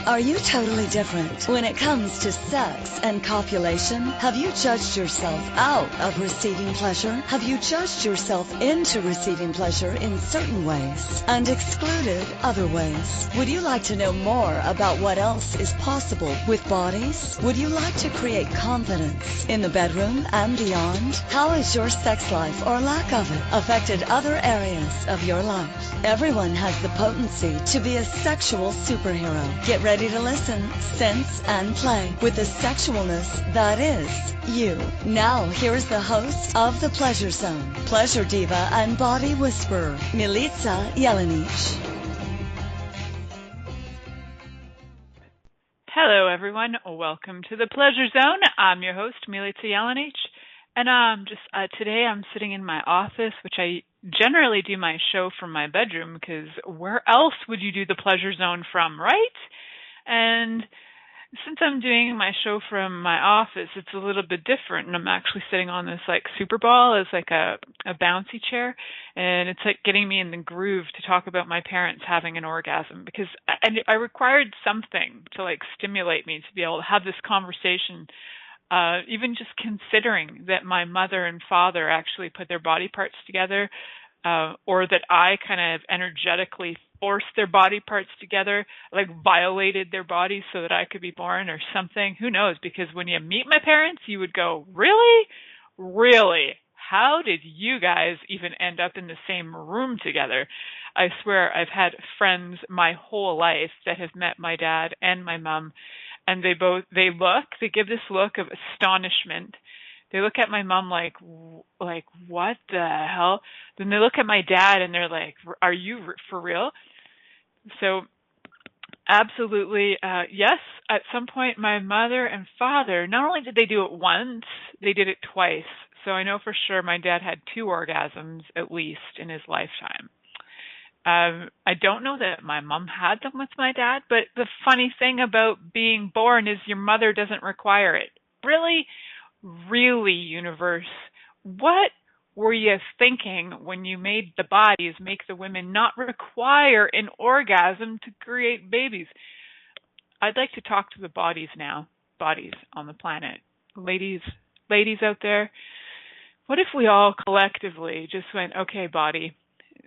Are you totally different when it comes to sex and copulation? Have you judged yourself out of receiving pleasure? Have you judged yourself into receiving pleasure in certain ways and excluded other ways? Would you like to know more about what else is possible with bodies? Would you like to create confidence in the bedroom and beyond? How has your sex life or lack of it affected other areas of your life? Everyone has the potency to be a sexual superhero. Get ready to listen, sense, and play with the sexualness that is you. Now, here's the host of The Pleasure Zone, pleasure diva and body whisperer, Milica Jelenic. Hello, everyone. Welcome to The Pleasure Zone. I'm your host, Milica Jelenic, and today I'm sitting in my office, which I generally do my show from my bedroom, because where else would you do The Pleasure Zone from, right? And since I'm doing my show from my office, it's a little bit different, and I'm actually sitting on this super ball as a bouncy chair, and it's getting me in the groove to talk about my parents having an orgasm, because I required something to stimulate me to be able to have this conversation, even just considering that my mother and father actually put their body parts together, or that I kind of energetically forced their body parts together, violated their bodies so that I could be born or something. Who knows? Because when you meet my parents, you would go, really? Really? How did you guys even end up in the same room together? I swear I've had friends my whole life that have met my dad and my mom, and they give this look of astonishment. They look at my mom like, what the hell? Then they look at my dad and they're like, are you for real? So absolutely, yes, at some point my mother and father, not only did they do it once, they did it twice. So I know for sure my dad had 2 orgasms at least in his lifetime. I don't know that my mom had them with my dad, but the funny thing about being born is your mother doesn't require it. Really, universe, what were you thinking when you made the bodies make the women not require an orgasm to create babies? I'd like to talk to the bodies now, bodies on the planet. Ladies out there, what if we all collectively just went, okay, body,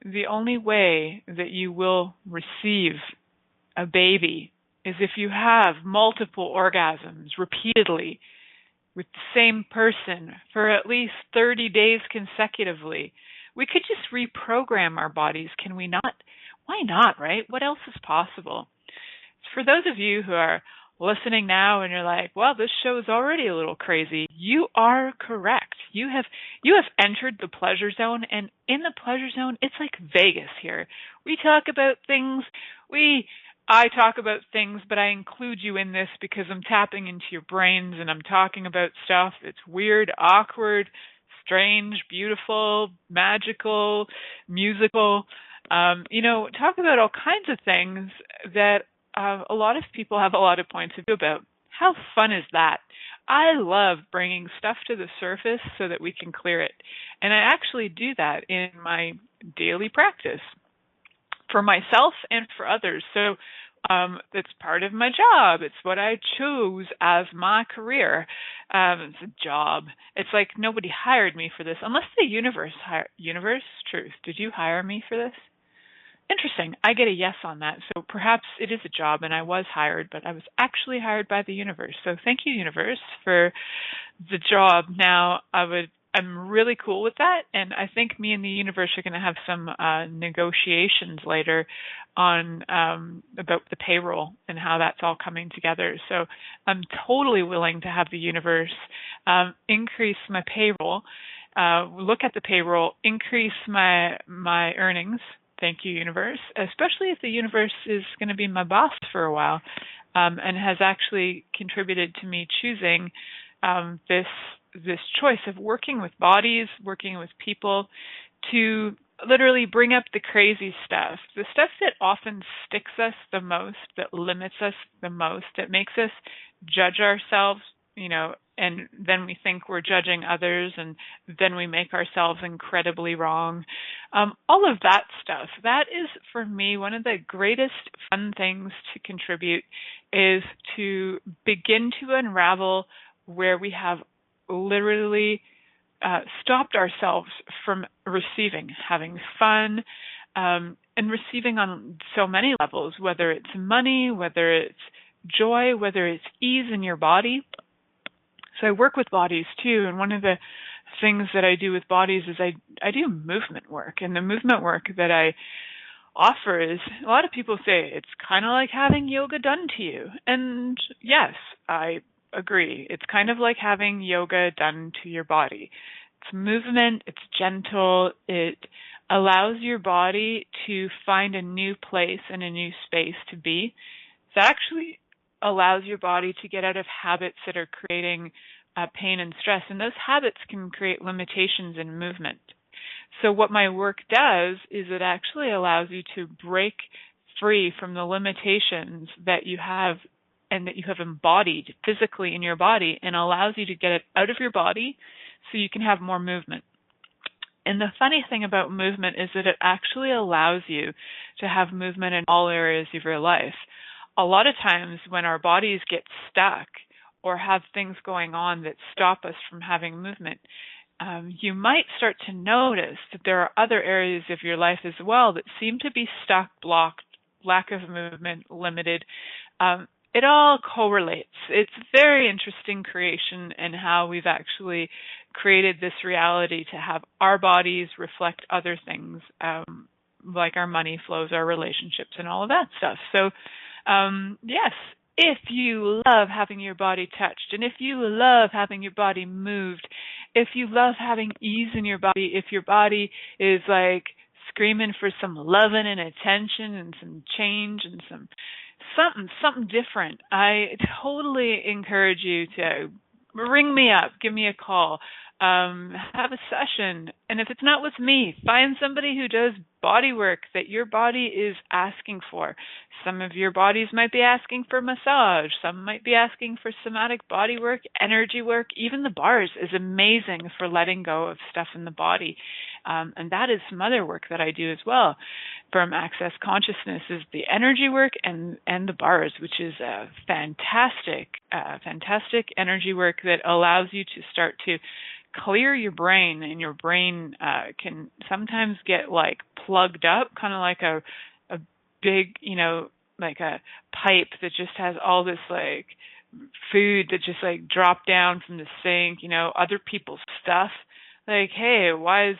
the only way that you will receive a baby is if you have multiple orgasms repeatedly with the same person for at least 30 days consecutively. We could just reprogram our bodies, can we not? Why not, right? What else is possible? For those of you who are listening now and you're like, well, this show is already a little crazy, you are correct. You have entered the pleasure zone, and in the pleasure zone, it's like Vegas here. We talk about things, I talk about things, but I include you in this because I'm tapping into your brains and I'm talking about stuff that's weird, awkward, strange, beautiful, magical, musical. Talk about all kinds of things that a lot of people have a lot of points of view about. How fun is that? I love bringing stuff to the surface so that we can clear it. And I actually do that in my daily practice, for myself and for others. So it's part of my job. It's what I chose as my career. It's a job. It's like nobody hired me for this, unless the universe hired. Universe, truth, did you hire me for this? Interesting. I get a yes on that. So perhaps it is a job and I was hired, but I was actually hired by the universe. So thank you, universe, for the job. Now, I'm really cool with that, and I think me and the universe are going to have some negotiations later on about the payroll and how that's all coming together. So I'm totally willing to have the universe increase my payroll, look at the payroll, increase my earnings. Thank you, universe, especially if the universe is going to be my boss for a while, and has actually contributed to me choosing this choice of working with bodies, working with people to literally bring up the crazy stuff, the stuff that often sticks us the most, that limits us the most, that makes us judge ourselves and then we think we're judging others, and then we make ourselves incredibly wrong. All of that stuff, that is, for me, one of the greatest fun things to contribute is to begin to unravel where we have literally stopped ourselves from receiving, having fun, and receiving on so many levels, whether it's money, whether it's joy, whether it's ease in your body. So I work with bodies too, and one of the things that I do with bodies is I do movement work, and the movement work that I offer is, a lot of people say it's kind of like having yoga done to you, and yes, I agree. It's kind of like having yoga done to your body. It's movement, it's gentle, it allows your body to find a new place and a new space to be. It actually allows your body to get out of habits that are creating pain and stress, and those habits can create limitations in movement. So what my work does is it actually allows you to break free from the limitations that you have and that you have embodied physically in your body, and allows you to get it out of your body so you can have more movement. And the funny thing about movement is that it actually allows you to have movement in all areas of your life. A lot of times when our bodies get stuck or have things going on that stop us from having movement, you might start to notice that there are other areas of your life as well that seem to be stuck, blocked, lack of movement, limited. It all correlates. It's a very interesting creation in how we've actually created this reality to have our bodies reflect other things, like our money flows, our relationships, and all of that stuff. So, yes, if you love having your body touched, and if you love having your body moved, if you love having ease in your body, if your body is like screaming for some loving and attention and some change and something different, I totally encourage you to ring me up, give me a call, have a session. And if it's not with me, find somebody who does body work that your body is asking for. Some of your bodies might be asking for massage. Some might be asking for somatic body work, energy work. Even the bars is amazing for letting go of stuff in the body. And that is some other work that I do as well from Access Consciousness, is the energy work and the bars, which is a fantastic energy work that allows you to start to clear your brain, and your brain can sometimes get like plugged up, kind of like a big, like a pipe that just has all this like food that just like dropped down from the sink, other people's stuff. Like, hey, why is,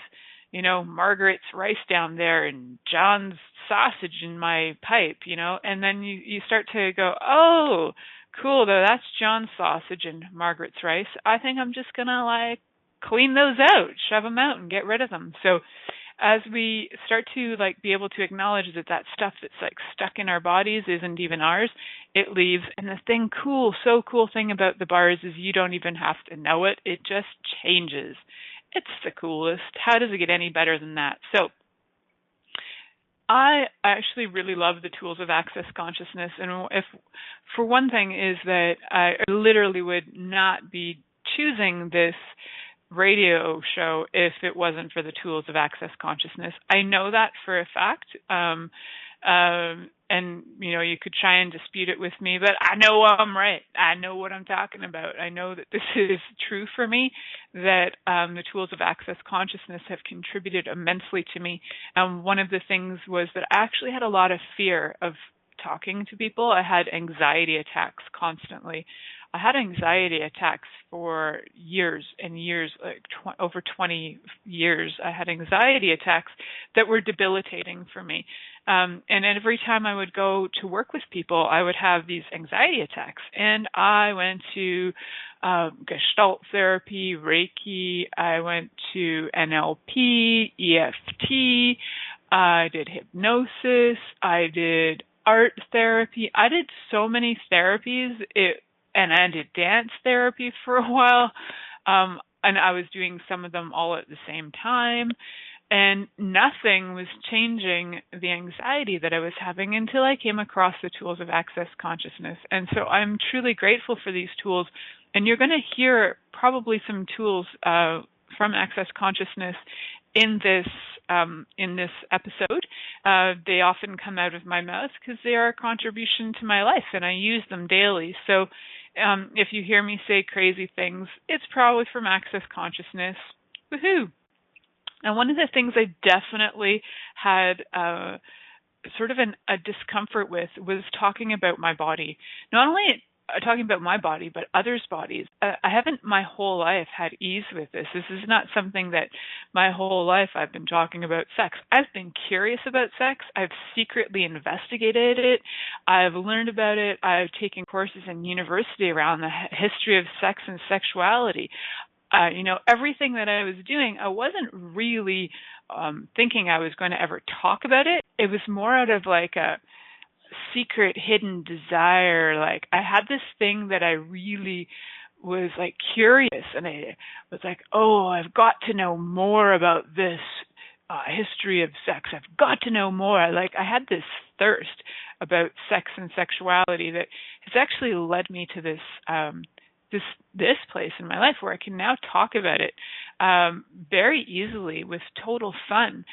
Margaret's rice down there and John's sausage in my pipe, and then you start to go, oh, cool, though, that's John's sausage and Margaret's rice. I think I'm just going to like clean those out, shove them out and get rid of them. So as we start to like be able to acknowledge that stuff that's like stuck in our bodies isn't even ours, it leaves. And the so cool thing about the bars is you don't even have to know it. It just changes. It's the coolest. How does it get any better than that? So I actually really love the tools of Access Consciousness. And if, for one thing, is that I literally would not be choosing this radio show if it wasn't for the tools of Access Consciousness. I know that for a fact. And, you could try and dispute it with me, but I know I'm right. I know what I'm talking about. I know that this is true for me, that the tools of Access Consciousness have contributed immensely to me. One of the things was that I actually had a lot of fear of talking to people. I had anxiety attacks constantly. I had anxiety attacks for years and years, like over 20 years. I had anxiety attacks that were debilitating for me. And every time I would go to work with people, I would have these anxiety attacks. And I went to Gestalt therapy, Reiki. I went to NLP, EFT. I did hypnosis. I did art therapy. I did so many therapies. And I did dance therapy for a while, and I was doing some of them all at the same time, and nothing was changing the anxiety that I was having until I came across the tools of Access Consciousness. And so I'm truly grateful for these tools And you're going to hear probably some tools from Access Consciousness in this episode. They often come out of my mouth because they are a contribution to my life, and I use them daily. So if you hear me say crazy things, it's probably from Access Consciousness. Woohoo! And one of the things I definitely had sort of a discomfort with was talking about my body. Not only talking about my body, but others' bodies. I haven't my whole life had ease with this. This is not something that my whole life I've been talking about sex. I've been curious about sex. I've secretly investigated it. I've learned about it. I've taken courses in university around the history of sex and sexuality. Everything that I was doing, I wasn't really thinking I was going to ever talk about it. It was more out of like a secret hidden desire. Like I had this thing that I really was like curious, and I was like, oh, I've got to know more about this history of sex. I've got to know more. Like I had this thirst about sex and sexuality that has actually led me to this place in my life where I can now talk about it very easily with total fun.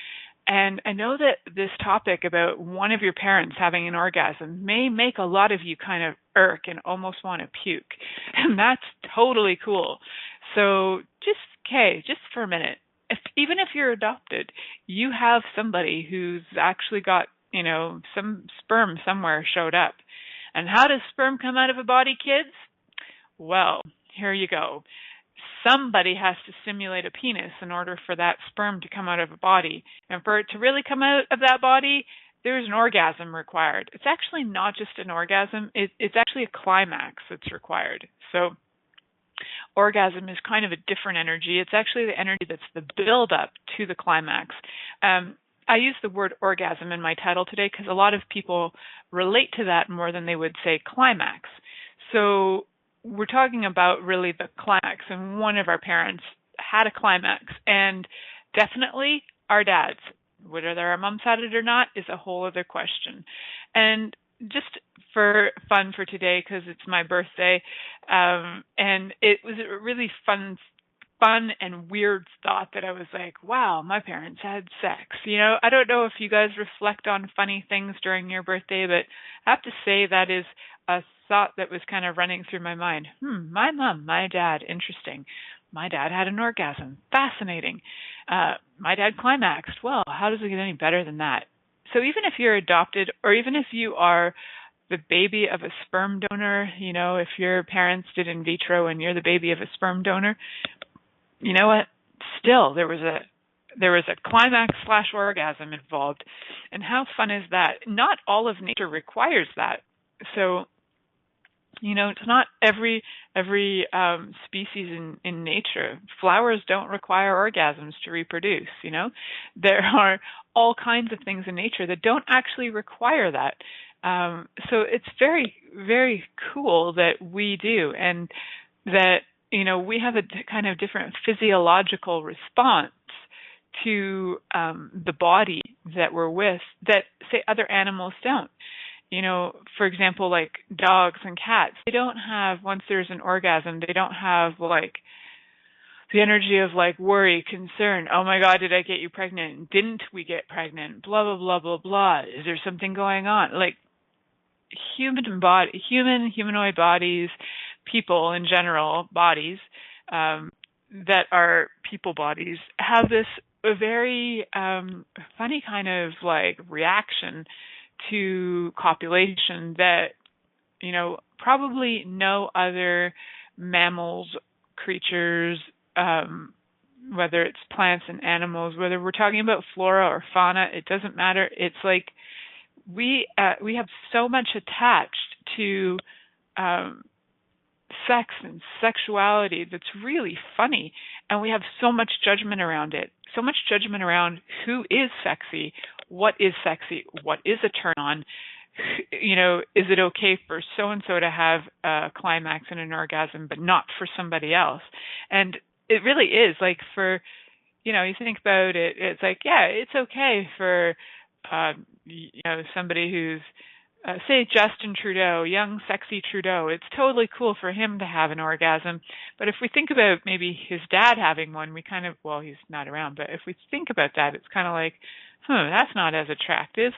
And I know that this topic about one of your parents having an orgasm may make a lot of you kind of irk and almost want to puke. And that's totally cool. So just for a minute, even if you're adopted, you have somebody who's actually got, some sperm somewhere showed up. And how does sperm come out of a body, kids? Well, here you go. Somebody has to stimulate a penis in order for that sperm to come out of a body. And for it to really come out of that body, there's an orgasm required. It's actually not just an orgasm. It's actually a climax that's required. So orgasm is kind of a different energy. It's actually the energy that's the build-up to the climax. I use the word orgasm in my title today because a lot of people relate to that more than they would say climax. So we're talking about really the climax, and one of our parents had a climax, and definitely our dads. Whether our moms had it or not is a whole other question. And just for fun for today, because it's my birthday, and it was a really fun and weird thought that I was like, wow, my parents had sex. I don't know if you guys reflect on funny things during your birthday, but I have to say that is a thought that was kind of running through my mind. My mom, my dad, interesting. My dad had an orgasm. Fascinating. My dad climaxed. Well, how does it get any better than that? So even if you're adopted, or even if you are the baby of a sperm donor, if your parents did in vitro and you're the baby of a sperm donor, you know what? Still, there was a climax / orgasm involved. And how fun is that? Not all of nature requires that. So, it's not every species in nature. Flowers don't require orgasms to reproduce, There are all kinds of things in nature that don't actually require that. So it's very, very cool that we do, and that, we have a kind of different physiological response to the body that we're with that, say, other animals don't. For example, like dogs and cats, they don't have, once there's an orgasm, they don't have like the energy of like worry, concern. Oh my God, did I get you pregnant? Didn't we get pregnant? Blah, blah, blah, blah, blah. Is there something going on? Like humanoid bodies, people in general, bodies that are people bodies have this very funny kind of like reaction to copulation that, probably no other mammals, creatures, whether it's plants and animals, whether we're talking about flora or fauna, it doesn't matter. It's like we have so much attached to sex and sexuality that's really funny, and we have so much judgment around it, so much judgment around who is sexy, what is a turn on, is it okay for so-and-so to have a climax and an orgasm but not for somebody else? And it really is like for, you think about it, it's like, yeah, it's okay for, somebody who's say Justin Trudeau, young, sexy Trudeau, it's totally cool for him to have an orgasm. But if we think about maybe his dad having one, we kind of, well, he's not around, but if we think about that, it's kind of like, that's not as attractive.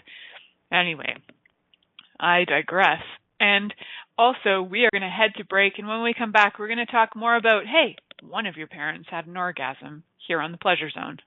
Anyway, I digress. And also, we are going to head to break, and when we come back, we're going to talk more about, hey, one of your parents had an orgasm here on the Pleasure Zone.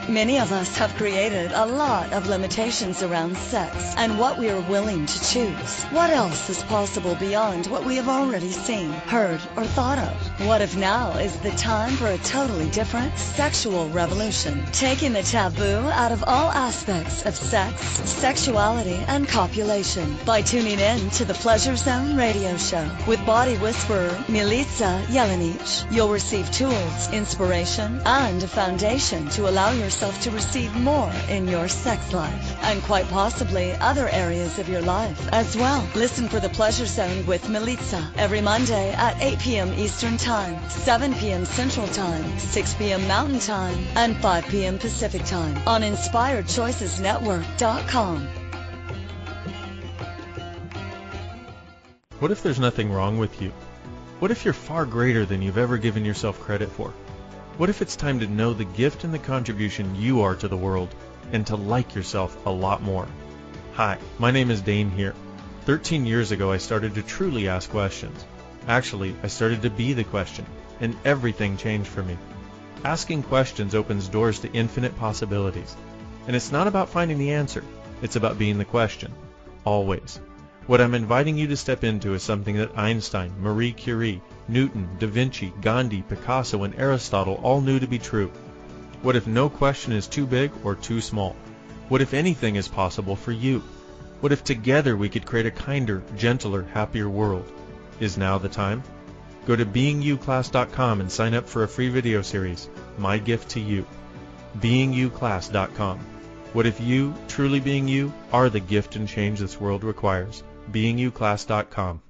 Many of us have created a lot of limitations around sex and what we are willing to choose. What else is possible beyond what we have already seen, heard, or thought of? What if now is the time for a totally different sexual revolution, taking the taboo out of all aspects of sex, sexuality, and copulation by tuning in to the Pleasure Zone radio show with body whisperer Milica Jelenic. You'll receive tools, inspiration, and a foundation to allow yourself to receive more in your sex life and quite possibly other areas of your life as well. Listen for the Pleasure Zone with Milica every Monday at 8 p.m. Eastern Time, 7 p.m. Central Time, 6 p.m. Mountain Time, and 5 p.m. Pacific Time on InspiredChoicesNetwork.com. What if there's nothing wrong with you? What if you're far greater than you've ever given yourself credit for? What if it's time to know the gift and the contribution you are to the world and to like yourself a lot more? Hi, my name is Dane here. 13 years ago, I started to truly ask questions. Actually, I started to be the question, and everything changed for me. Asking questions opens doors to infinite possibilities. And it's not about finding the answer. It's about being the question. Always. What I'm inviting you to step into is something that Einstein, Marie Curie, Newton, Da Vinci, Gandhi, Picasso, and Aristotle all knew to be true. What if no question is too big or too small? What if anything is possible for you? What if together we could create a kinder, gentler, happier world? Is now the time? Go to beingyouclass.com and sign up for a free video series, My Gift to You. beingyouclass.com. What if you, truly being you, are the gift and change this world requires? beingyouclass.com.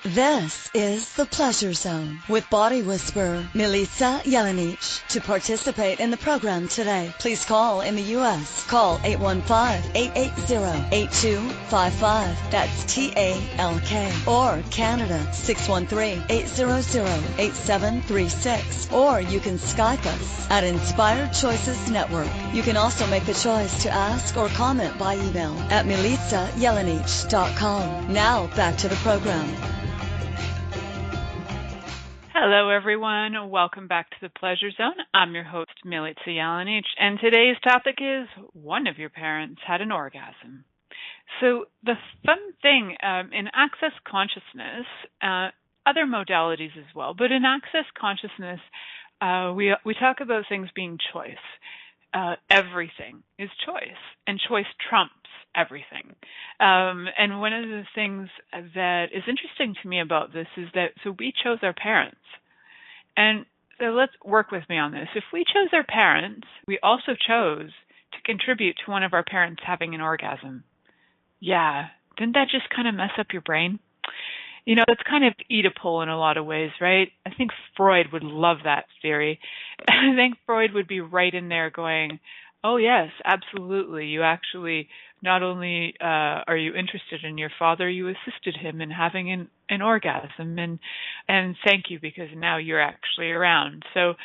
This is the Pleasure Zone with body whisperer Milica Jelenic. To participate in the program today, please call in the U.S. Call 815-880-8255. That's TALK. Or Canada 613-800-8736. Or you can Skype us at Inspired Choices Network. You can also make the choice to ask or comment by email at milicajelenic.com. Now back to the program. Hello, everyone. Welcome back to the Pleasure Zone. I'm your host, Milica Jelenic, and today's topic is one of your parents had an orgasm. So the fun thing in Access Consciousness, other modalities as well, but in Access Consciousness, we talk about things being choice. Everything is choice, and choice trumps everything. And one of the things that is interesting to me about this is that, so we chose our parents. And so let's work with me on this. If we chose our parents, we also chose to contribute to one of our parents having an orgasm. Yeah, didn't that just kind of mess up your brain? You know, it's kind of Oedipal in a lot of ways, right? I think Freud would love that theory. I think Freud would be right in there going, oh, yes, absolutely. You actually, not only are you interested in your father, you assisted him in having an orgasm. And thank you, because now you're actually around. So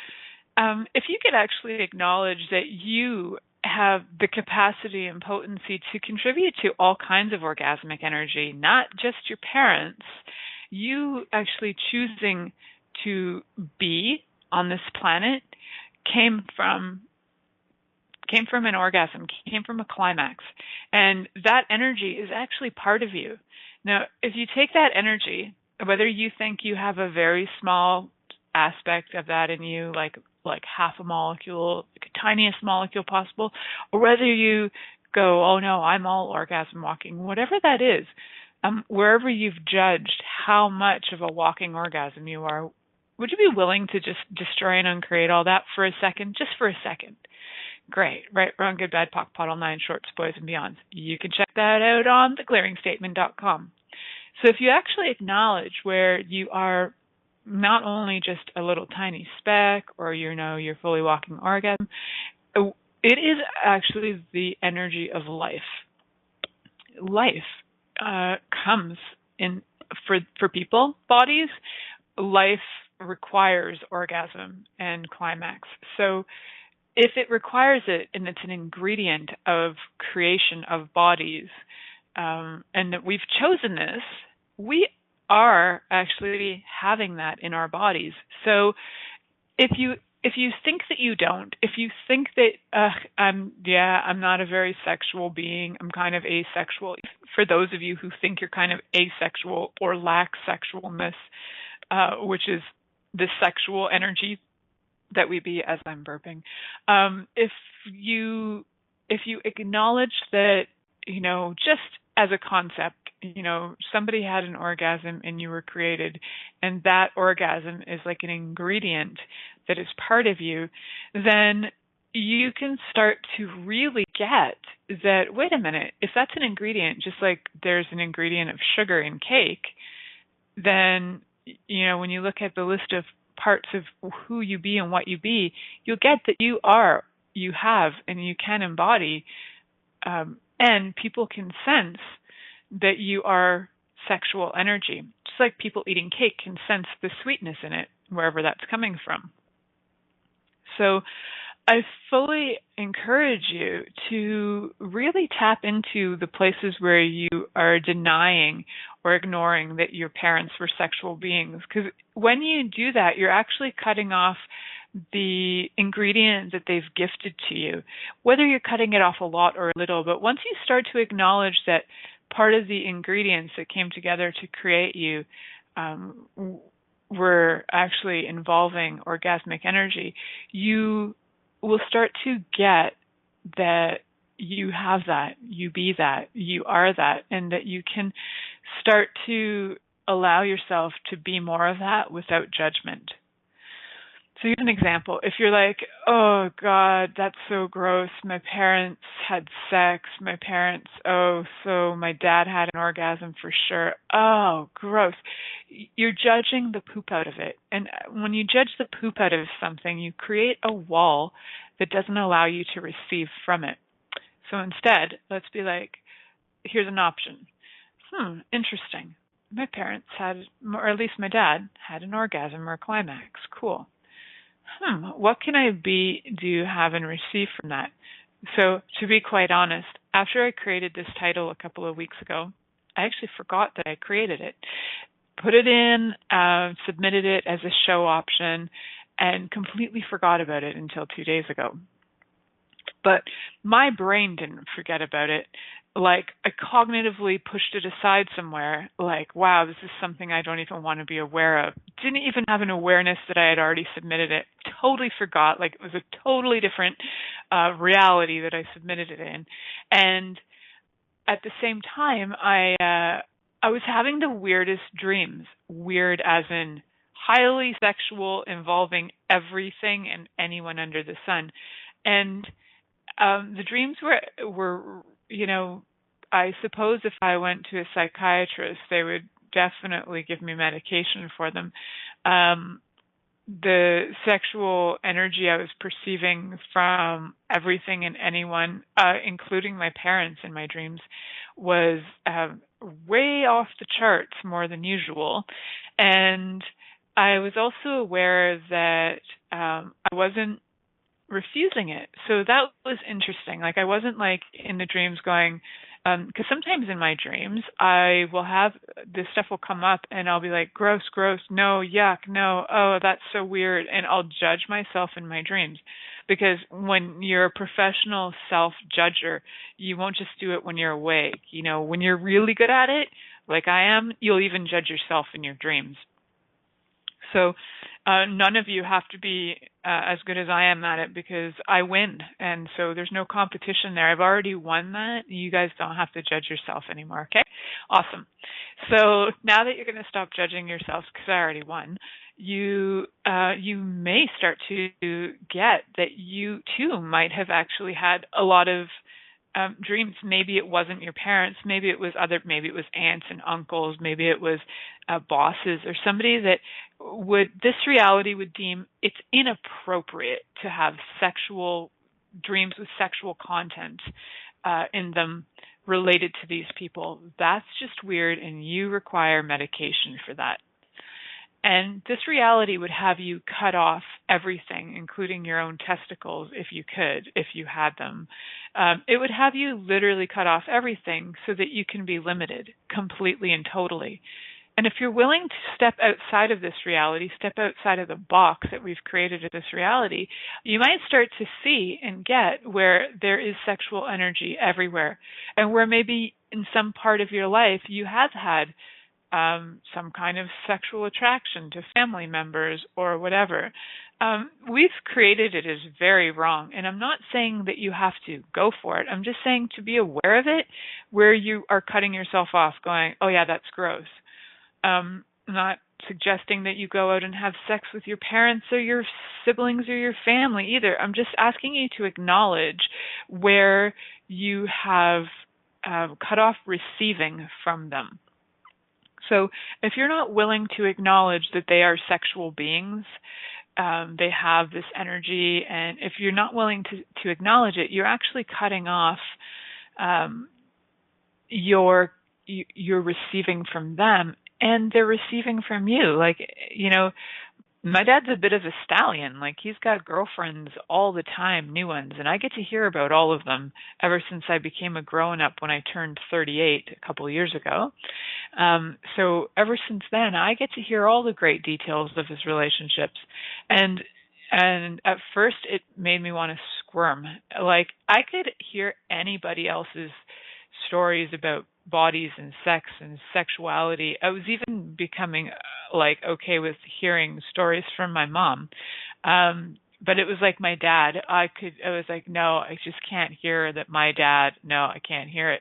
if you could actually acknowledge that you have the capacity and potency to contribute to all kinds of orgasmic energy, not just your parents, you actually choosing to be on this planet came from an orgasm, came from a climax. And that energy is actually part of you. Now, if you take that energy, whether you think you have a very small aspect of that in you, like half a molecule, like the tiniest molecule possible, or whether you go, oh no, I'm all orgasm walking, whatever that is, wherever you've judged how much of a walking orgasm you are, would you be willing to just destroy and uncreate all that for a second, just for a second? Great. Right, wrong, good, bad, POC, POD, all nine, shorts, boys, and beyonds. You can check that out on theclearingstatement.com. So if you actually acknowledge where you are not only just a little tiny speck, or you're fully walking orgasm, It is actually the energy of life. Life comes in for people bodies. Life requires orgasm and climax. So if it requires it, and it's an ingredient of creation of bodies, and that we've chosen this, we are actually having that in our bodies. So if you think that you don't, if you think that I'm not a very sexual being, I'm kind of asexual. For those of you who think you're kind of asexual or lack sexualness, which is the sexual energy that we be, as I'm burping, if you acknowledge that, just as a concept, somebody had an orgasm and you were created, and that orgasm is like an ingredient that is part of you, then you can start to really get that, wait a minute, if that's an ingredient, just like there's an ingredient of sugar in cake, then, when you look at the list of parts of who you be and what you be, you'll get that you have, and you can embody, and people can sense that you are sexual energy. Just like people eating cake can sense the sweetness in it, wherever that's coming from. So I fully encourage you to really tap into the places where you are denying or ignoring that your parents were sexual beings. Because when you do that, you're actually cutting off the ingredient that they've gifted to you, whether you're cutting it off a lot or a little. But once you start to acknowledge that part of the ingredients that came together to create you were actually involving orgasmic energy, you will start to get that you have that, you be that, you are that, and that you can start to allow yourself to be more of that without judgment. So here's an example. If you're like, oh God, that's so gross. My parents had sex. My dad had an orgasm for sure. Oh, gross. You're judging the poop out of it. And when you judge the poop out of something, you create a wall that doesn't allow you to receive from it. So instead, let's be like, here's an option. Interesting. My parents had, or at least my dad, had an orgasm or a climax. Cool. What can I do, have, and receive from that? So to be quite honest, after I created this title a couple of weeks ago, I actually forgot that I created it. Put it in, submitted it as a show option, and completely forgot about it until 2 days ago. But my brain didn't forget about it. Like, I cognitively pushed it aside somewhere, like, wow, this is something I don't even want to be aware of. Didn't even have an awareness that I had already submitted it. Totally forgot. Like, it was a totally different reality that I submitted it in. And at the same time, I was having the weirdest dreams. Weird as in highly sexual, involving everything and anyone under the sun. And the dreams were, I suppose if I went to a psychiatrist, they would definitely give me medication for them. The sexual energy I was perceiving from everything and anyone, including my parents in my dreams, was way off the charts, more than usual. And I was also aware that I wasn't refusing it. So that was interesting. Like, I wasn't like in the dreams going, because sometimes in my dreams, I will have, this stuff will come up and I'll be like, gross, no, yuck, no, oh, that's so weird. And I'll judge myself in my dreams. Because when you're a professional self-judger, you won't just do it when you're awake. When you're really good at it, like I am, you'll even judge yourself in your dreams. So none of you have to be as good as I am at it, because I win. And so there's no competition there. I've already won that. You guys don't have to judge yourself anymore. Okay? Awesome. So now that you're going to stop judging yourself, because I already won, you may start to get that you too might have actually had a lot of dreams. Maybe it wasn't your parents, maybe it was aunts and uncles, maybe it was bosses or somebody that this reality would deem it's inappropriate to have sexual dreams with sexual content in them related to these people. That's just weird, and you require medication for that. And this reality would have you cut off everything, including your own testicles, if you could, if you had them. It would have you literally cut off everything so that you can be limited completely and totally. And if you're willing to step outside of this reality, step outside of the box that we've created of this reality, you might start to see and get where there is sexual energy everywhere, and where maybe in some part of your life you have had some kind of sexual attraction to family members or whatever. We've created it as very wrong, and I'm not saying that you have to go for it. I'm just saying to be aware of it, where you are cutting yourself off going, oh yeah, that's gross. I'm not suggesting that you go out and have sex with your parents or your siblings or your family either. I'm just asking you to acknowledge where you have cut off receiving from them. So if you're not willing to acknowledge that they are sexual beings, they have this energy, and if you're not willing to acknowledge it, you're actually cutting off your receiving from them, and they're receiving from you. Like, you know, my dad's a bit of a stallion. Like, he's got girlfriends all the time, new ones, and I get to hear about all of them ever since I became a grown-up when I turned 38 a couple of years ago. So ever since then, I get to hear all the great details of his relationships. And at first, it made me want to squirm. Like, I could hear anybody else's stories about bodies and sex and sexuality. I was even becoming like okay with hearing stories from my mom. But it was like my dad. I was like, no, I just can't hear that my dad. No, I can't hear it.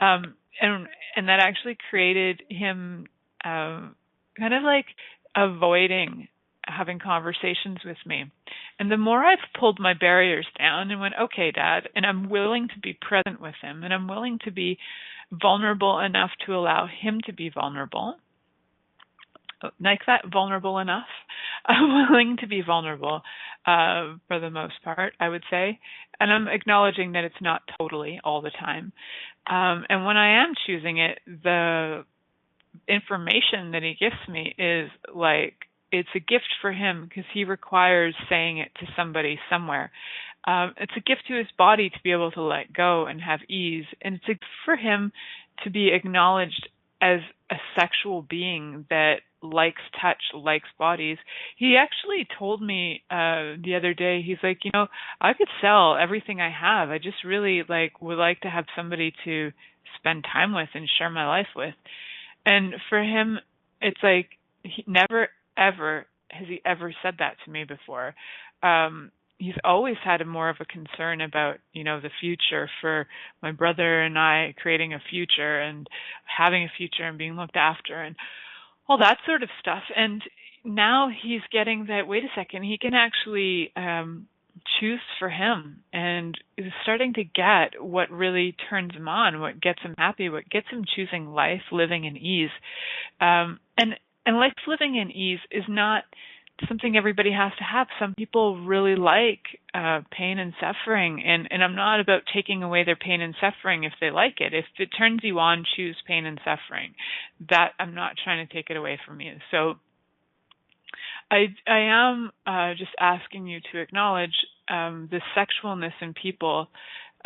And that actually created him kind of like avoiding having conversations with me. And the more I've pulled my barriers down and went, okay, Dad, and I'm willing to be present with him, and I'm willing to be vulnerable enough to allow him to be vulnerable, like that, vulnerable enough. I'm willing to be vulnerable for the most part, I would say. And I'm acknowledging that it's not totally all the time. And when I am choosing it, the information that he gives me is like, it's a gift for him because he requires saying it to somebody somewhere. It's a gift to his body to be able to let go and have ease. And it's a gift for him to be acknowledged as a sexual being that likes touch, likes bodies. He actually told me the other day, he's like, you know, I could sell everything I have. I just really would like to have somebody to spend time with and share my life with. And for him, it's like he never ever has he ever said that to me before. He's always had more of a concern about, you know, the future for my brother and I, creating a future and having a future and being looked after and all that sort of stuff. And now he's getting that, wait a second, he can actually choose for him, and is starting to get what really turns him on, what gets him happy, what gets him choosing life, living in ease. And life living in ease is not something everybody has to have. Some people really like pain and suffering, and I'm not about taking away their pain and suffering if they like it. If it turns you on, choose pain and suffering. That I'm not trying to take it away from you. So I am just asking you to acknowledge the sexualness in people,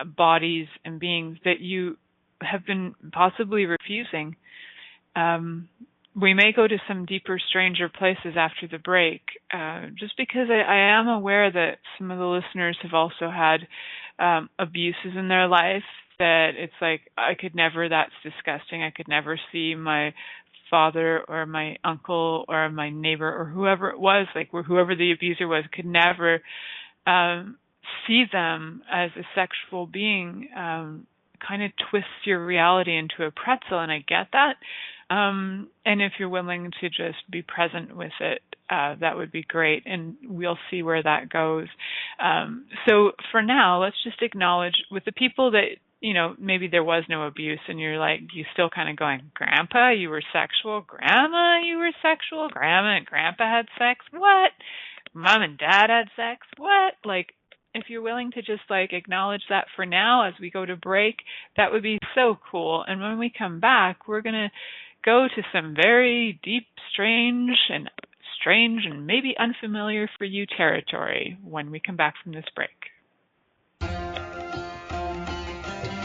bodies, and beings that you have been possibly refusing. We may go to some deeper, stranger places after the break, just because I am aware that some of the listeners have also had abuses in their life, that it's like, I could never, that's disgusting. I could never see my father or my uncle or my neighbor or whoever it was, like whoever the abuser was, could never see them as a sexual being. Kind of twists your reality into a pretzel, and I get that. And if you're willing to just be present with it, that would be great, and we'll see where that goes. So for now, let's just acknowledge with the people that, you know, maybe there was no abuse, and you're like, you still kind of going, Grandpa, you were sexual? Grandma, you were sexual? Grandma and Grandpa had sex? What? Mom and Dad had sex? What? Like, if you're willing to just like acknowledge that for now as we go to break, that would be so cool. And when we come back, we're going to go to some very deep, strange and maybe unfamiliar for you territory when we come back from this break.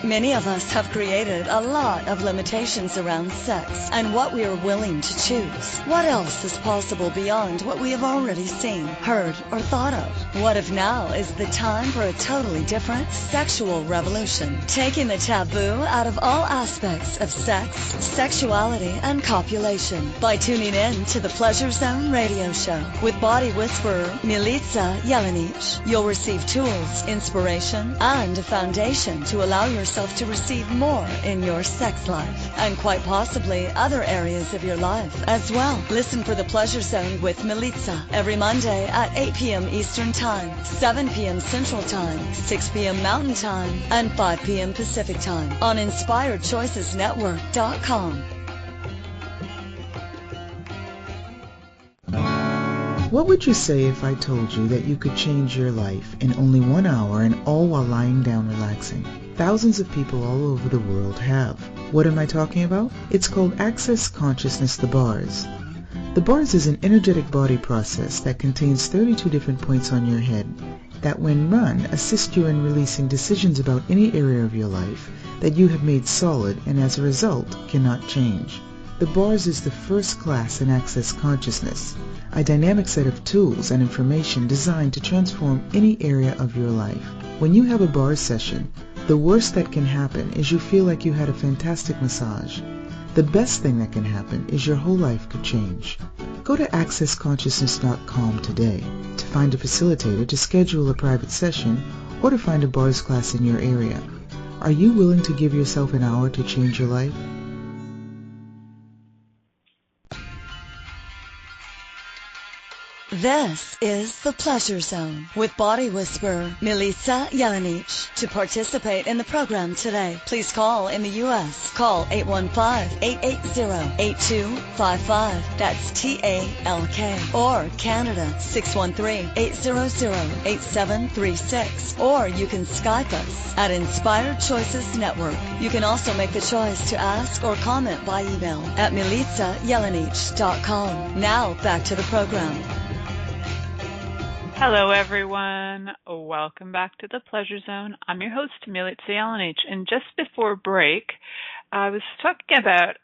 Many of us have created a lot of limitations around sex and what we are willing to choose. What else is possible beyond what we have already seen, heard, or thought of? What if now is the time for a totally different sexual revolution, taking the taboo out of all aspects of sex, sexuality, and copulation by tuning in to the Pleasure Zone radio show with body whisperer Milica Jelenic. You'll receive tools, inspiration, and a foundation to allow yourself to receive more in your sex life and quite possibly other areas of your life as well. Listen for the Pleasure Zone with Milica every Monday at 8 p.m. Eastern Time, 7 p.m. Central Time, 6 p.m. Mountain Time, and 5 p.m. Pacific Time on InspiredChoicesNetwork.com. What would you say if I told you that you could change your life in only 1 hour and all while lying down relaxing? Thousands of people all over the world have. What am I talking about? It's called Access Consciousness, the bars. The bars is an energetic body process that contains 32 different points on your head that when run assist you in releasing decisions about any area of your life that you have made solid and as a result cannot change. The bars is the first class in Access Consciousness, a dynamic set of tools and information designed to transform any area of your life. When you have a bars session, the worst that can happen is you feel like you had a fantastic massage. The best thing that can happen is your whole life could change. Go to accessconsciousness.com today to find a facilitator to schedule a private session or to find a bars class in your area. Are you willing to give yourself an hour to change your life? This is the Pleasure Zone with body whisperer Milica Jelenic. To participate in the program today, please call in the U.S. Call 815-880-8255. That's TALK. Or Canada 613-800-8736. Or you can Skype us at Inspired Choices Network. You can also make the choice to ask or comment by email at milicajelenic.com. Now back to the program. Hello, everyone. Welcome back to the Pleasure Zone. I'm your host, Milica Jelenic. And just before break, I was talking about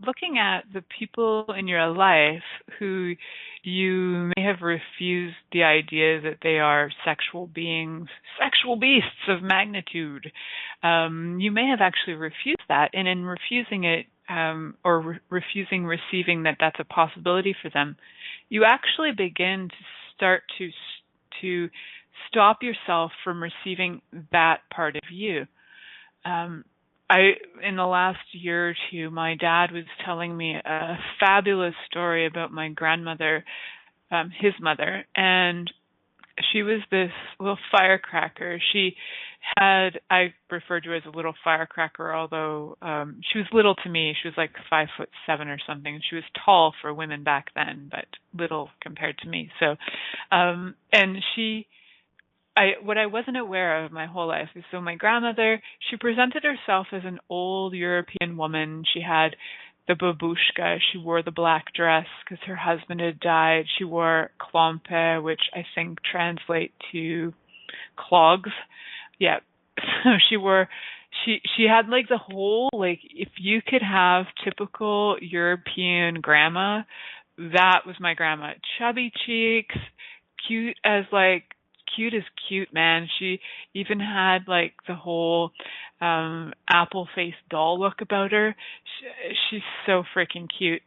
looking at the people in your life who you may have refused the idea that they are sexual beings, sexual beasts of magnitude. You may have actually refused that, and in refusing it, refusing receiving that that's a possibility for them, you actually begin to start to stop yourself from receiving that part of you. In the last year or two, my dad was telling me a fabulous story about my grandmother, his mother, and she was this little firecracker. I referred to her as a little firecracker, although she was little to me. She was like 5'7" or something. She was tall for women back then, but little compared to me. So, what I wasn't aware of my whole life is, so my grandmother, she presented herself as an old European woman. She had the babushka. She wore the black dress because her husband had died. She wore klompe, which I think translate to clogs. Yeah. So she had like the whole, like, if you could have typical European grandma, that was my grandma. Chubby cheeks, cute as cute, man. She even had like the whole apple face doll look about her. She's so freaking cute.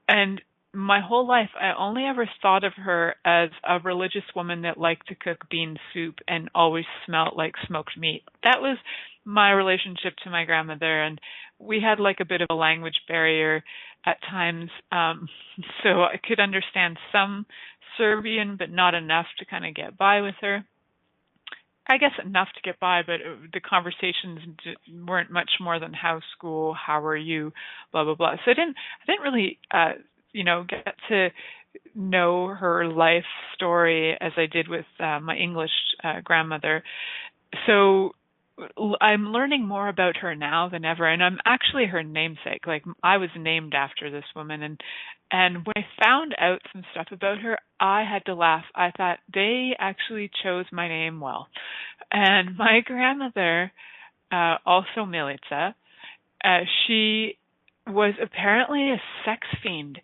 And my whole life, I only ever thought of her as a religious woman that liked to cook bean soup and always smelled like smoked meat. That was my relationship to my grandmother, and we had like a bit of a language barrier at times, so I could understand some Serbian, but not enough to kind of get by with her. I guess enough to get by, but the conversations weren't much more than how's school, how are you, blah blah blah. So I didn't really get to know her life story as I did with my English grandmother. So I'm learning more about her now than ever, and I'm actually her namesake. Like, I was named after this woman, and when I found out some stuff about her, I had to laugh. I thought they actually chose my name well. And my grandmother, also Milica, she was apparently a sex fiend.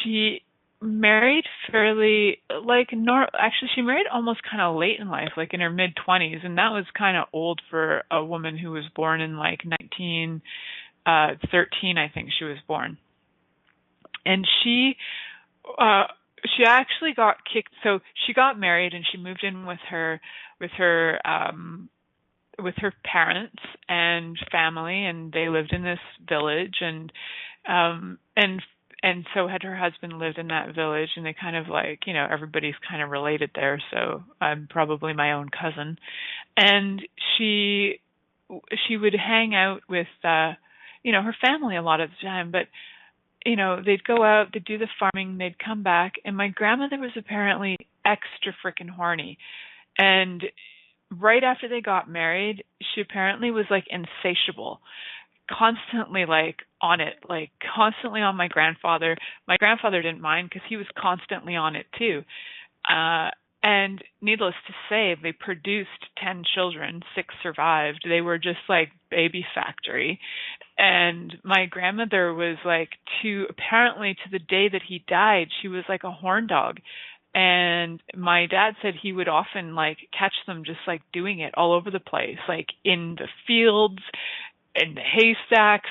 She married fairly actually she married almost kind of late in life, like in her mid 20s, and that was kind of old for a woman who was born in like 1913, I think she was born. And she actually got kicked. So she got married and she moved in with her with her with her parents and family, and they lived in this village, and so had her husband lived in that village, and they kind of like, everybody's kind of related there, so I'm probably my own cousin. And she would hang out with her family a lot of the time, but they'd go out, they'd do the farming, they'd come back, and my grandmother was apparently extra freaking horny. And right after they got married, she apparently was like insatiable, constantly like on it, like constantly on my grandfather. My grandfather didn't mind because he was constantly on it too. And needless to say, they produced 10 children, 6 survived. They were just like baby factory. And my grandmother was like, apparently to the day that he died, she was like a horn dog. And my dad said he would often like catch them just like doing it all over the place, like in the fields, in the haystacks,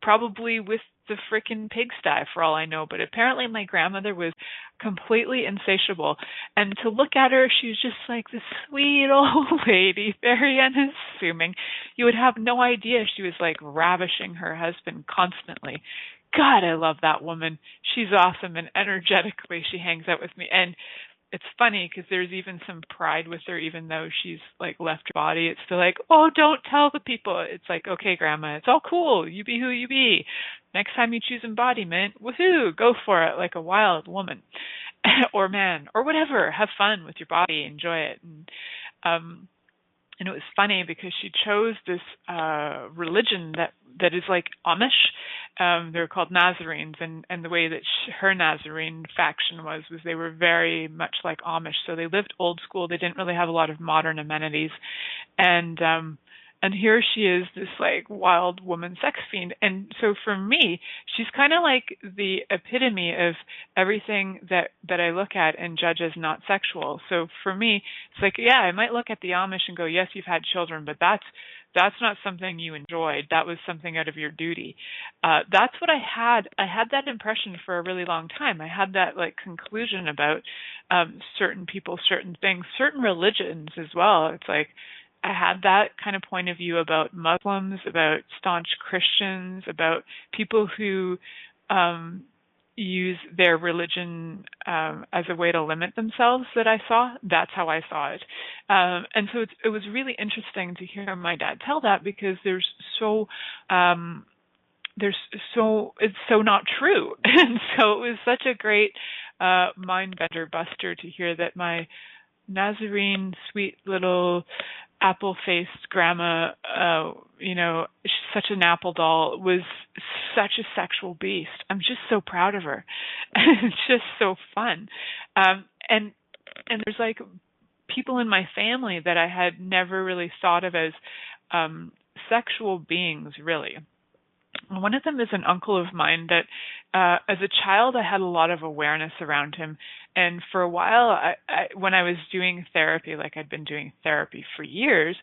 probably with the frickin' pigsty for all I know. But apparently my grandmother was completely insatiable. And to look at her, she was just like this sweet old lady, very unassuming. You would have no idea she was like ravishing her husband constantly. God, I love that woman. She's awesome, and energetically she hangs out with me. And it's funny because there's even some pride with her, even though she's like left her body. It's still like, oh, don't tell the people. It's like, okay, Grandma, it's all cool. You be who you be. Next time you choose embodiment, woohoo, go for it like a wild woman or man or whatever. Have fun with your body, enjoy it. And it was funny because she chose this religion that is like Amish. They're called Nazarenes, and the way that her Nazarene faction was they were very much like Amish. So they lived old school. They didn't really have a lot of modern amenities. And here she is, this like wild woman sex fiend. And so for me, she's kind of like the epitome of everything that I look at and judge as not sexual. So for me, it's like, yeah, I might look at the Amish and go, yes, you've had children, but that's not something you enjoyed. That was something out of your duty. That's what I had. I had that impression for a really long time. I had that like conclusion about certain people, certain things, certain religions as well. It's like, I had that kind of point of view about Muslims, about staunch Christians, about people who use their religion as a way to limit themselves that I saw. That's how I saw it. And so it was really interesting to hear my dad tell that, because it's so not true. And so it was such a great mind bender buster to hear that my Nazarene, sweet little apple-faced grandma, she's such an apple doll, was such a sexual beast. I'm just so proud of her. It's just so fun. And there's like people in my family that I had never really thought of as sexual beings, really. One of them is an uncle of mine that as a child I had a lot of awareness around him. And for a while, when I was doing therapy, like I'd been doing therapy for years,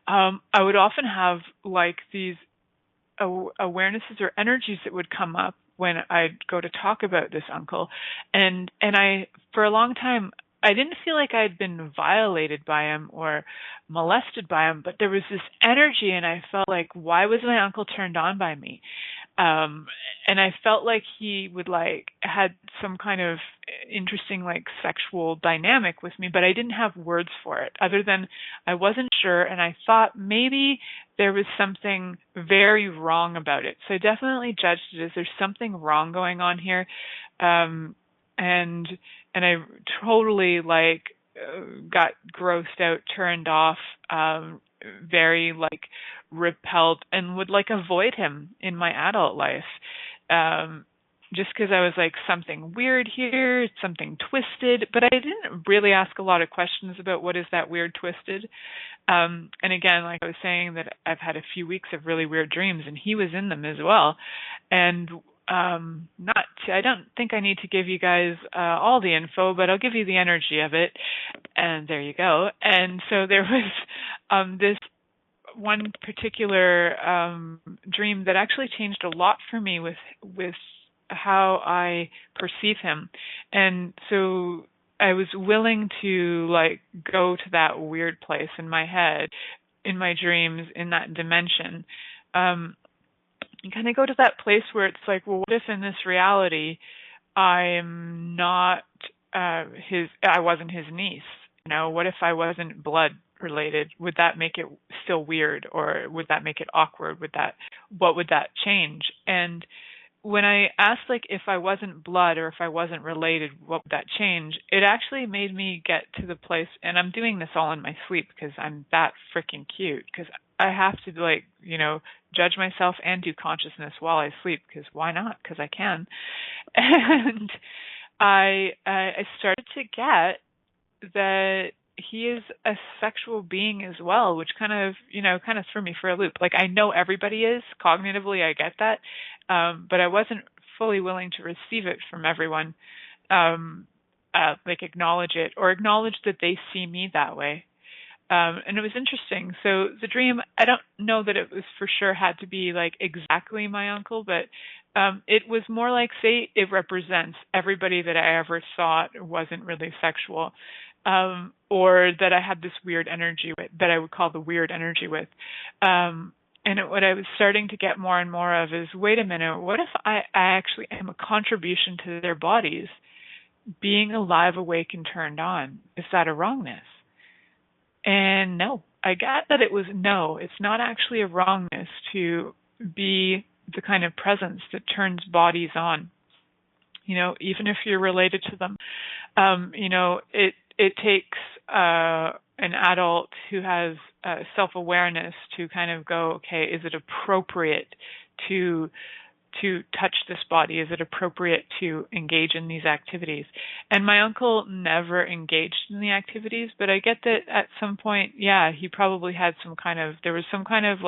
I would often have like these awarenesses or energies that would come up when I'd go to talk about this uncle. And I, for a long time, I didn't feel like I'd been violated by him or molested by him, but there was this energy, and I felt like, why was my uncle turned on by me? And I felt like he would had some kind of interesting sexual dynamic with me, but I didn't have words for it other than I wasn't sure, and I thought maybe there was something very wrong about it. So I definitely judged it as there's something wrong going on here. and I totally got grossed out, turned off, very repelled, and would avoid him in my adult life. Just because I was something weird here, something twisted, but I didn't really ask a lot of questions about what is that weird twisted. And again, like I was saying, that I've had a few weeks of really weird dreams, and he was in them as well. And I don't think I need to give you guys all the info, but I'll give you the energy of it. And there you go. And so there was this one particular dream that actually changed a lot for me with how I perceive him. And so I was willing to go to that weird place in my head, in my dreams, in that dimension. You kind of go to that place where it's well, what if in this reality I'm not I wasn't his niece? What if I wasn't blood related? Would that make it still weird, or would that make it awkward? What would that change? And when I asked if I wasn't blood or if I wasn't related, what would that change? It actually made me get to the place, and I'm doing this all in my sleep because I'm that freaking cute, because I have to judge myself and do consciousness while I sleep, because why not? Because I can. And I started to get that he is a sexual being as well, which kind of threw me for a loop. I know everybody is cognitively, I get that, but I wasn't fully willing to receive it from everyone, acknowledge it, or acknowledge that they see me that way. And it was interesting. So the dream, I don't know that it was for sure had to be exactly my uncle, but it was more say it represents everybody that I ever thought wasn't really sexual, or that I had this weird energy with, that I would call the weird energy with. What I was starting to get more and more of is, wait a minute, what if I actually am a contribution to their bodies being alive, awake, and turned on? Is that a wrongness? And no, I got that it was no, it's not actually a wrongness to be the kind of presence that turns bodies on. Even if you're related to them, it takes an adult who has self-awareness to kind of go, okay, is it appropriate to touch this body? Is it appropriate to engage in these activities? And my uncle never engaged in the activities, but I get that at some point, yeah, he probably had there was some kind of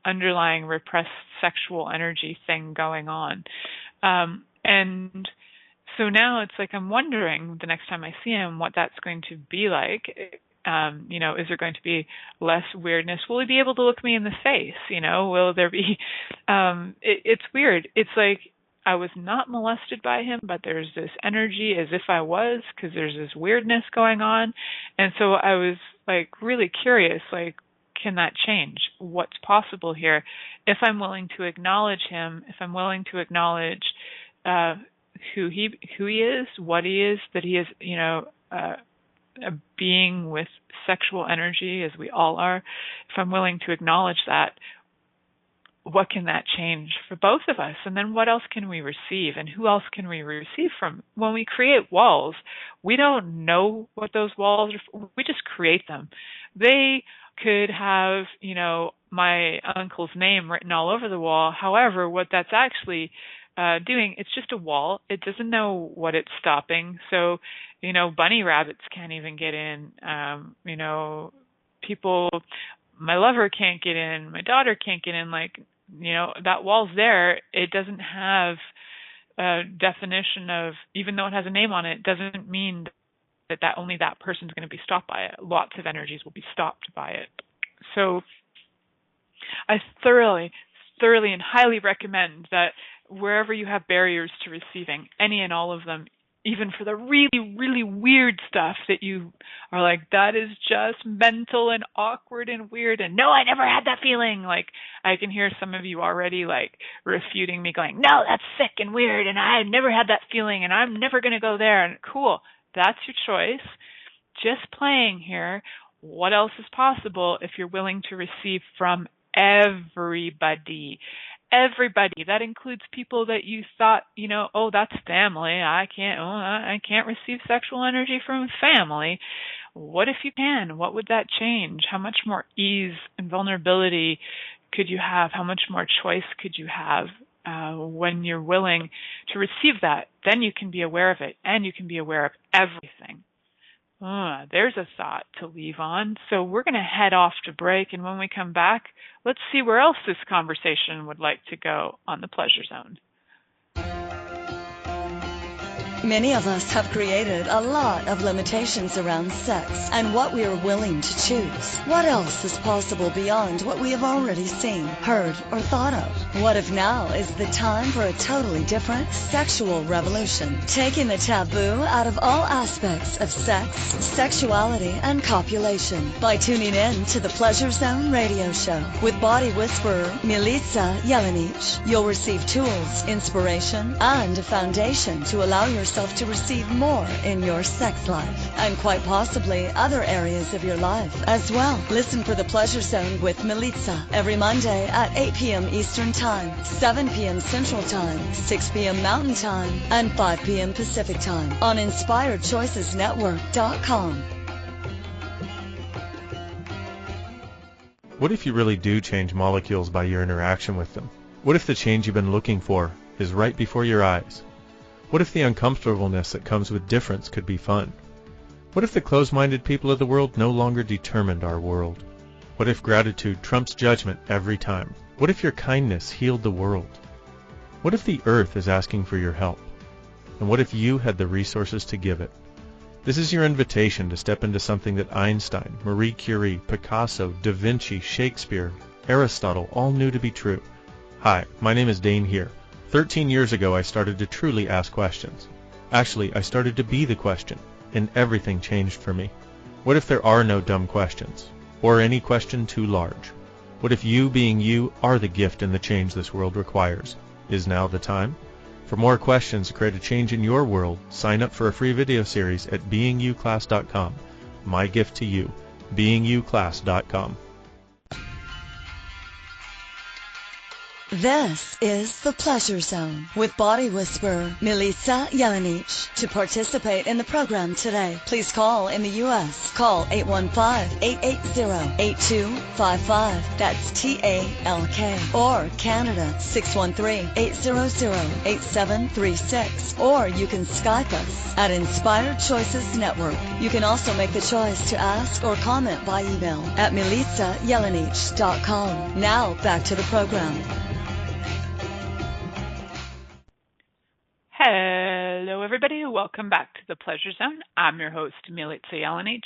underlying repressed sexual energy thing going on. And so now it's I'm wondering the next time I see him what that's going to be like. Is there going to be less weirdness? Will he be able to look me in the face? Will there be, it's weird. It's I was not molested by him, but there's this energy as if I was, because there's this weirdness going on. And so I was really curious, can that change? What's possible here? If I'm willing to acknowledge him, if I'm willing to acknowledge, who he is, what he is, that he is, a being with sexual energy, as we all are. If I'm willing to acknowledge that, what can that change for both of us? And then what else can we receive? And who else can we receive from? When we create walls, we don't know what those walls are. We just create them. They could have, my uncle's name written all over the wall. However, what that's actually doing, it's just a wall. It doesn't know what it's stopping. So, bunny rabbits can't even get in. People, my lover can't get in. My daughter can't get in. That wall's there. It doesn't have a definition of, even though it has a name on it, doesn't mean that only that person's going to be stopped by it. Lots of energies will be stopped by it. So I thoroughly and highly recommend that wherever you have barriers to receiving, any and all of them, even for the really, really weird stuff that you are that is just mental and awkward and weird, and no, I never had that feeling. I can hear some of you already refuting me, going, no, that's sick and weird, and I never had that feeling, and I'm never going to go there. And cool, that's your choice. Just playing here. What else is possible if you're willing to receive from everybody? everybody. That includes people that you thought, oh, that's family. I can't receive sexual energy from family. What if you can? What would that change? How much more ease and vulnerability could you have? How much more choice could you have when you're willing to receive that? Then you can be aware of it, and you can be aware of everything. There's a thought to leave on. So we're going to head off to break, and when we come back, let's see where else this conversation would like to go on the Pleasure Zone. Many of us have created a lot of limitations around sex and what we are willing to choose. What else is possible beyond what we have already seen, heard, or thought of? What if now is the time for a totally different sexual revolution, taking the taboo out of all aspects of sex, sexuality, and copulation by tuning in to the Pleasure Zone radio show with body whisperer Milica Jelenic. You'll receive tools, inspiration, and a foundation to allow yourself to receive more in your sex life and quite possibly other areas of your life as well. Listen for the Pleasure Zone with Milica every Monday at 8 p.m. Eastern Time, 7 p.m. Central Time, 6 p.m. Mountain Time, and 5 p.m. Pacific Time on InspiredChoicesNetwork.com. What if you really do change molecules by your interaction with them? What if the change you've been looking for is right before your eyes? What if the uncomfortableness that comes with difference could be fun? What if the closed-minded people of the world no longer determined our world? What if gratitude trumps judgment every time? What if your kindness healed the world? What if the earth is asking for your help? And what if you had the resources to give it? This is your invitation to step into something that Einstein, Marie Curie, Picasso, Da Vinci, Shakespeare, Aristotle all knew to be true. Hi, my name is Dane here. 13 years ago, I started to truly ask questions. Actually, I started to be the question, and everything changed for me. What if there are no dumb questions, or any question too large? What if you being you are the gift and the change this world requires? Is now the time? For more questions to create a change in your world, sign up for a free video series at beingyouclass.com. My gift to you, beingyouclass.com. This is the Pleasure Zone with body whisperer Milica Jelenic. To participate in the program today, please call in the U.S. Call 815-880-8255. That's TALK. Or Canada 613-800-8736. Or you can Skype us at Inspired Choices Network. You can also make the choice to ask or comment by email at milicajelenic.com. Now back to the program. Hello, everybody. Welcome back to the Pleasure Zone. I'm your host, Milica Jelenic.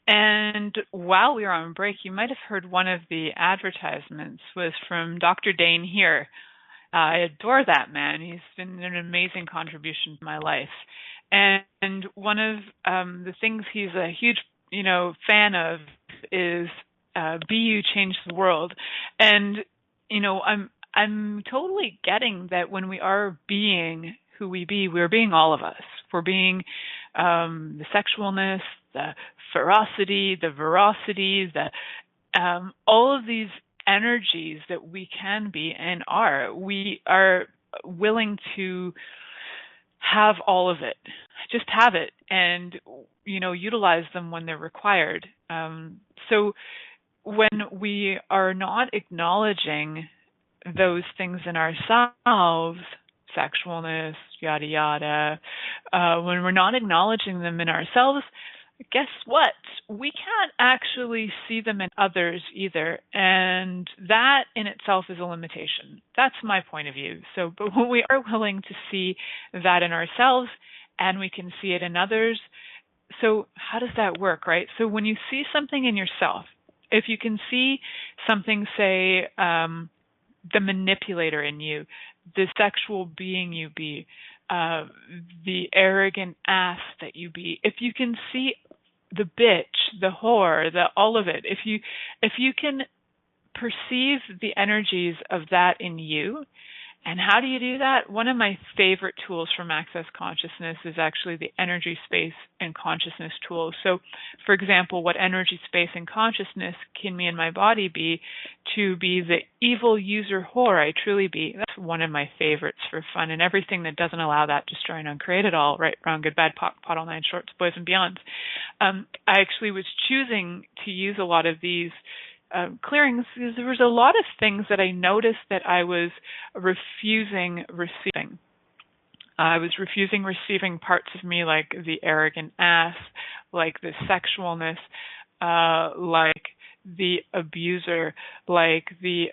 And while we were on break, you might have heard one of the advertisements was from Dr. Dane here. I adore that man. He's been an amazing contribution to my life. And one of the things he's a huge, fan of is Be You, Change the World. And, I'm totally getting that when we are being who we be, we're being all of us. We're being the sexualness, the ferocity, the veracity, all of these energies that we can be and are. We are willing to have all of it, just have it, and utilize them when they're required. So when we are not acknowledging those things in ourselves, sexualness, yada, yada, when we're not acknowledging them in ourselves, guess what? We can't actually see them in others either. And that in itself is a limitation. That's my point of view. But when we are willing to see that in ourselves and we can see it in others, so how does that work, right? So when you see something in yourself, if you can see something, say, the manipulator in you, the sexual being you be, the arrogant ass that you be, if you can see the bitch, the whore, all of it, if you can perceive the energies of that in you And how do you do that? One of my favorite tools from Access Consciousness is actually the energy, space, and consciousness tool. So, for example, what energy, space, and consciousness can me and my body be to be the evil user whore I truly be? That's one of my favorites for fun, and everything that doesn't allow that, destroy and uncreate it all, right, wrong, good, bad, pot, all nine shorts, boys and beyonds. I actually was choosing to use a lot of these clearings because there was a lot of things that I noticed that I was refusing receiving. I was refusing receiving parts of me like the arrogant ass, like the sexualness, like the abuser, like the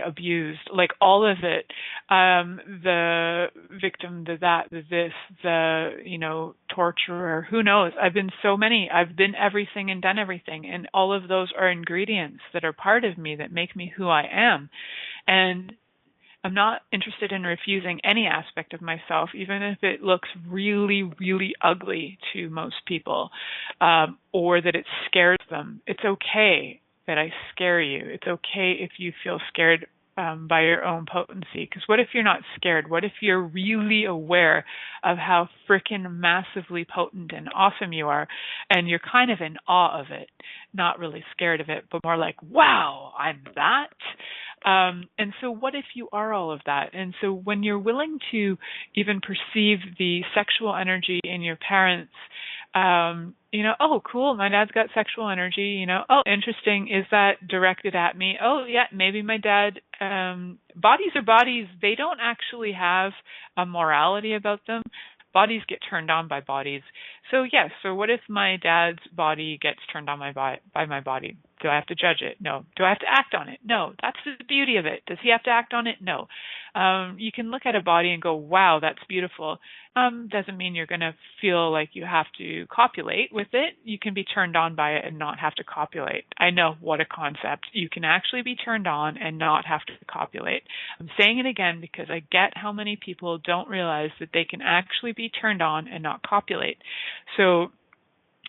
abused, like all of it, the victim, the that, the this, the, torturer, who knows? I've been so many. I've been everything and done everything. And all of those are ingredients that are part of me that make me who I am. And I'm not interested in refusing any aspect of myself, even if it looks really, really ugly to most people, or that it scares them. It's okay that I scare you. It's okay if you feel scared by your own potency. Because what if you're not scared? What if you're really aware of how frickin' massively potent and awesome you are, and you're kind of in awe of it, not really scared of it, but more like, wow, I'm that? And so what if you are all of that? And so when you're willing to even perceive the sexual energy in your parents, oh, cool, my dad's got sexual energy, oh, interesting, is that directed at me? Oh, yeah, maybe my dad, bodies are bodies. They don't actually have a morality about them. Bodies get turned on by bodies. So, yes, so what if my dad's body gets turned on by my body? Do I have to judge it? No. Do I have to act on it? No. That's the beauty of it. Does he have to act on it? No. You can look at a body and go, wow, that's beautiful. Doesn't mean you're going to feel like you have to copulate with it. You can be turned on by it and not have to copulate. I know, what a concept. You can actually be turned on and not have to copulate. I'm saying it again because I get how many people don't realize that they can actually be turned on and not copulate. So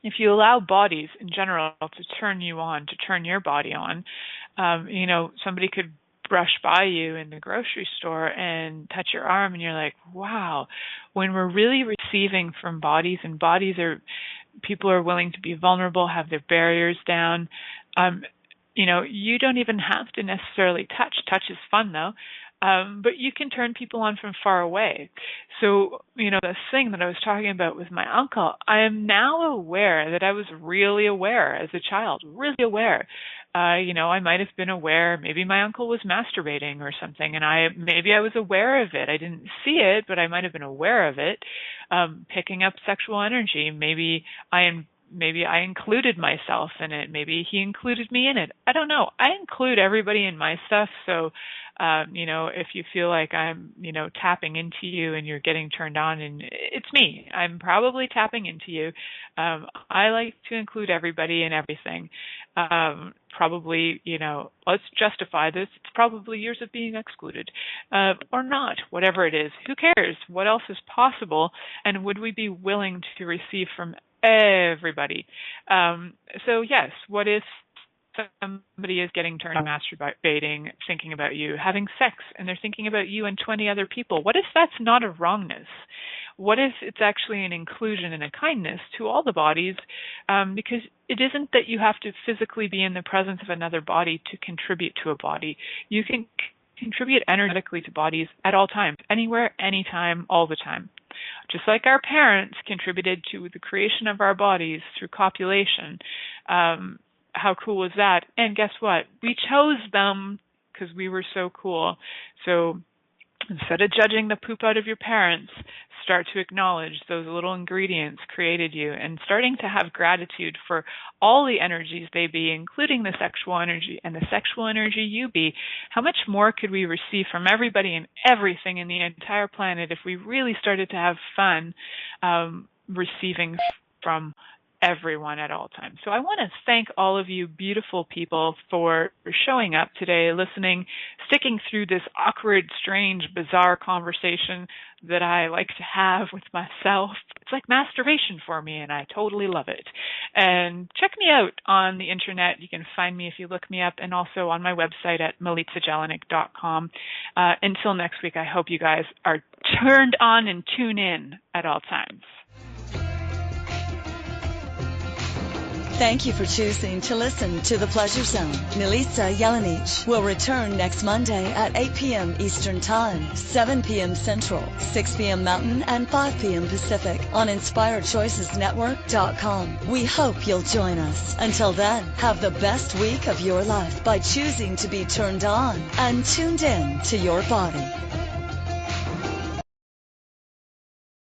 if you allow bodies in general to turn you on, to turn your body on, somebody could brush by you in the grocery store and touch your arm and you're like, wow. When we're really receiving from bodies, and people are willing to be vulnerable, have their barriers down, you don't even have to necessarily touch. Touch is fun though. But you can turn people on from far away. So, this thing that I was talking about with my uncle, I am now aware that I was really aware as a child, really aware. I might have been aware, maybe my uncle was masturbating or something, and maybe I was aware of it. I didn't see it, but I might have been aware of it. Picking up sexual energy, maybe I included myself in it. Maybe he included me in it. I don't know. I include everybody in my stuff. So, if you feel like I'm, tapping into you and you're getting turned on, and it's me, I'm probably tapping into you. I like to include everybody in everything. Probably, let's justify this. It's probably years of being excluded, or not, whatever it is. Who cares? What else is possible? And would we be willing to receive from everybody? So yes, what if somebody is getting turned on, masturbating, thinking about you, having sex, and they're thinking about you and 20 other people? What if that's not a wrongness? What if it's actually an inclusion and a kindness to all the bodies? Because it isn't that you have to physically be in the presence of another body to contribute to a body. You can contribute energetically to bodies at all times, anywhere, anytime, all the time. Just like our parents contributed to the creation of our bodies through copulation. How cool was that? And guess what? We chose them because we were so cool. So instead of judging the poop out of your parents, start to acknowledge those little ingredients created you, and starting to have gratitude for all the energies they be, including the sexual energy and the sexual energy you be. How much more could we receive from everybody and everything in the entire planet if we really started to have fun receiving from everyone at all times. So I want to thank all of you beautiful people for showing up today, listening, sticking through this awkward, strange, bizarre conversation that I like to have with myself. It's like masturbation for me, and I totally love it. And check me out on the internet. You can find me if you look me up, and also on my website at milicajelenic.com. Until next week, I hope you guys are turned on and tune in at all times. Thank you for choosing to listen to The Pleasure Zone. Milica Jelenic will return next Monday at 8 p.m. Eastern Time, 7 p.m. Central, 6 p.m. Mountain, and 5 p.m. Pacific on InspiredChoicesNetwork.com. We hope you'll join us. Until then, have the best week of your life by choosing to be turned on and tuned in to your body.